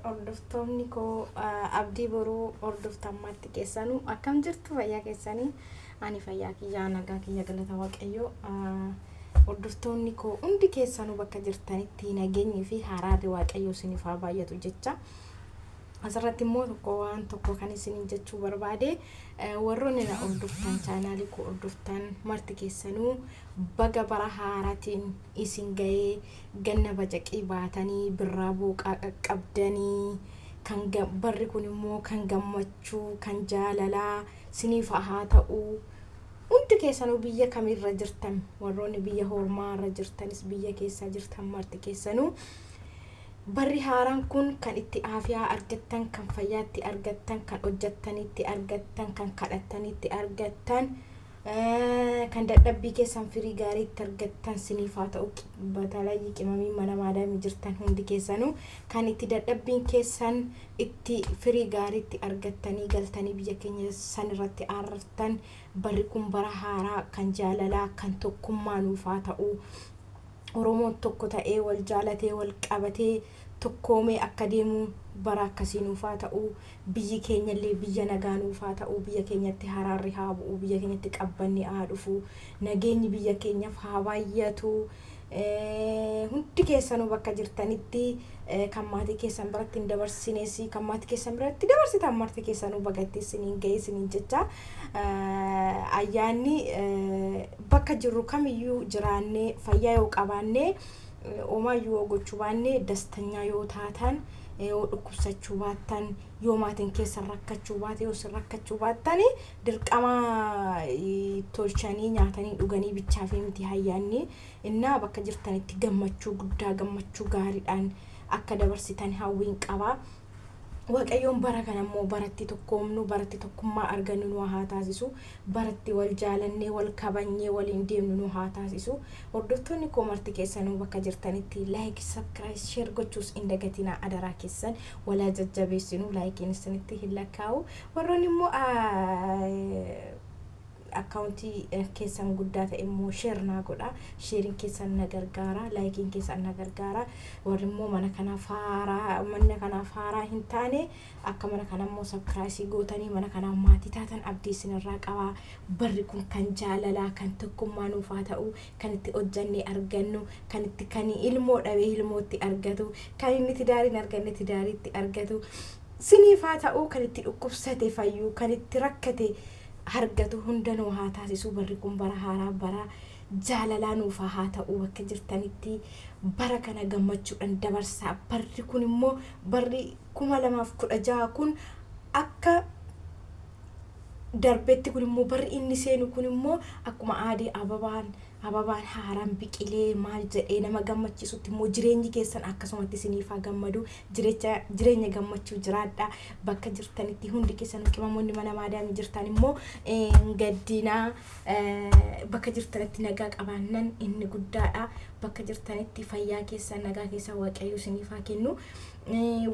hordoftoonni koo abdii boruu hordoftammaatti keessanuu akkam jirtu fayyaa keessanii ani fayyaa kiyyaa nagaa kiyya galata waaqayyoo hordoftoonni koo hundi keessanuu bakka jirtanitti nageenyi fi haraarri waaqayyoo isiniif haa baay'atu jecha asirratti immoo tokko kan isiniin jechuu barbaade warroonni na hordoftan chaanaalii koo hordoftan marti keessanuu baga bara haaraatiin isin ga'ee ganna bacaqii baatanii birraa booqaa qaqqabdanii kan barri kun immoo kan gammachuu kan jaalalaa isiniif haa ta'u hundi keessanuu biyya kamirra jirtan warroonni biyya hormaarra jirtanis biyya keessa jirtan marti keessanuu barri haaraan kun kan itti aafiyaa argattan kan fayyaatti argattan kan hojjettanitti argattan kan kadhattanitti argattan kan dadhabbii keessan firii gaariitti argattan isiniif haa ta'u batalaayi qimamii mana maadaamii jirtan hundi keessanuu kan itti dadhabbiin keessan itti firii gaariitti argattanii galtanii biyya keenya san irratti aarraftan barri kun bara haaraa kan jaalalaa kan tokkummaa nuuf haa ta'u Oromoon tokko ta'ee wal jaalatee wal qabatee tokkoomee akka deemu bara akkasii nuuf haa ta'u biyyi keenya illee biyya nagaa nuuf haa ta'u biyya keenyatti haraarri haa bu'u biyya keenyatti qabbanni haa dhufu nageenyi biyya keenyaaf haa baay'atu hundi keessanuu bakka jirtanitti kan maatii keessan biratti hin dabarsinees kan maatii keessan biratti dabarsitan marti keessanuu bagatti isiniin ga'ee isiniin jecha ayyaanni bakka jirru kamiyyuu jiraannee fayyaa yoo qabaannee oomayyuu gochuu baannee dastanyaa yoo taatan yoo dhukkubsachuu baattan yoo maatiin keessan rakkachuu baate yoo sin rakkachuu baattani dirqama tolchanii nyaatanii dhuganii bichaa fi miti ayyaanni innaa bakka jirtanitti gammachuu guddaa gammachuu gaariidhaan akka dabarsitan hawwiin qaba waaqayyoon bara kana immoo baratti tokkoomnu baratti tokkummaa argannu nu haa taasisu baratti wal jaalannee wal kabanyee waliin deemnu nu haa taasisu hordoftoonni koo marti keessanuu bakka jirtanitti like subscribe share gochuus hin dagatinaa adaraa keessan walaa jajjabeessinu like isinitti hin lakkaa'u warroonni immoo accounti keessan guddaa ta'e immoo share naa godha sharing keessan na gargaara liking keessan na gargaara warri immoo mana kana faaraa hin taane akka mana kana immoo subscribe gootanii mana kana maatii taatan abdii isinirraa qaba barri kun kan jaalalaa kan tokkummaa nuuf haa ta'u kan itti hojjannee argannu kan itti kan ilmoo dhabee ilmootti argatu kan inni tidaariin arganne tidaariitti argatu siniif haa ta'u kan itti dhukkubsate fayyuu kan itti rakkate hargatu hundanuu haa taasisu barri kun bara haaraa bara jaalalaa nuuf haa ta'u bakka jirtanitti bara kana gammachuudhaan dabarsaa barri kun immoo barri 2016 kun akka darbetti kun immoo barri inni seenu kun immoo akkuma aadii ababaan haaraan biqilee maal jedhee nama gammachiisutti immoo jireenyi keessan akkasumatti isiniif haa gammadu jireenya gammachuu jiraadha bakka jirtanitti hundi keessan qimamoonni mana maadaamii jirtan immoo gaddinaa bakka jirtanitti nagaa qabaannan inni guddaadha bakka jirtanitti fayyaa keessan nagaa keessan waaqayyo isiniif haa kennu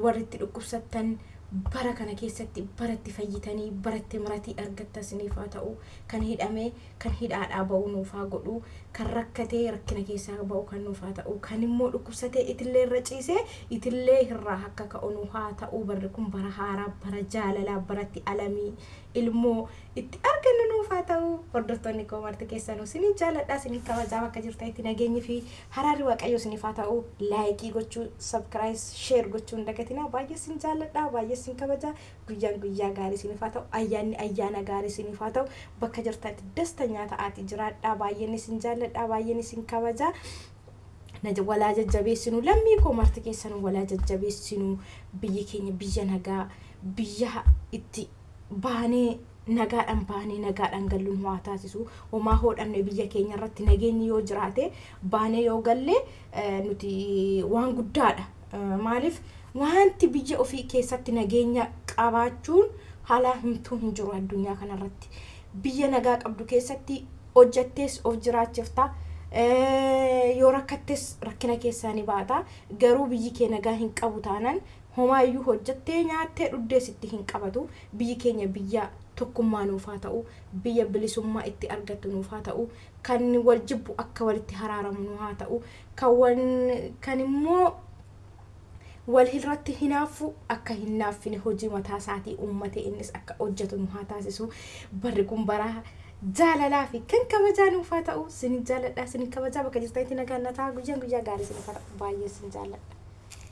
warri itti dhukkubsattan bara kana keessatti baratti fayyitanii baratti maratii argatta isiniif haa ta'u kan hidhame kan hidhaadhaa ba'uu nuuf haa godhu kan rakkatee rakkina keessaa ba'u kan nuuf haa ta'u kan immoo dhukkubsatee itillee irra ciisee itillee irraa akka ka'u nuuf haa ta'u barri kun bara haaraa bara jaalalaa baratti alamii ilmoo itti argannu nuuf haa ta'u hordoftoonni koo marti keessanuu isiniin jaaladha isiniin kabajaa bakka jirtanitti nageenyi fi haraarri waaqayyo isiniif haa ta'u laayikii gochuu subscribe share gochuu hin dagatinaa baay'ee isin jaaladha baay'ee isin kabajaa guyyaa gaarii isiniif haa ta'u ayyaanni ayyaana gaarii isiniif haa ta'u bakka jirtanitti dastanyaa ta'aati jiraadha baay'een isin jaaladha baay'een isin kabajaa walaa jajjabeessinu lammii koo marti keessanuu walaa jajjabeessinu biyyi keenya biyya nagaa biyya itti baanee nagaadhaan galluun waa taasisu homaa hodhanne biyya keenya irratti nageenyi yoo jiraate baanee yoo galle nuti waan guddaadha maaliif wanti biyya ofii keessatti nageenya qabaachuun haala himtuu hin jiru addunyaa kanarratti biyya nagaa qabdu keessatti hojjettees of jiraachifta yoo rakkattes rakkina keessaanii baata garuu biyyi kee nagaa hin qabu taanaan homaayyuu hojjettee nyaattee dhuddeesitti hin qabatu biyyi keenya biyya tokkummaa nuuf haa ta'u biyya bilisummaa itti argattu nuuf haa ta'u kan wal jibbu akka walitti haraaramu nuuf haa ta'u kan immoo والهرات هنافو أكا هناف هجي متاساتي أمتي إنس أكا أوجت مهاتاسسو بركم براها جالا لا في كن كبجانو فاتاو سن جالا لا سن كبجا بك جستايتي نغانا تا غجان غجا غاري سن فر باي سن جالا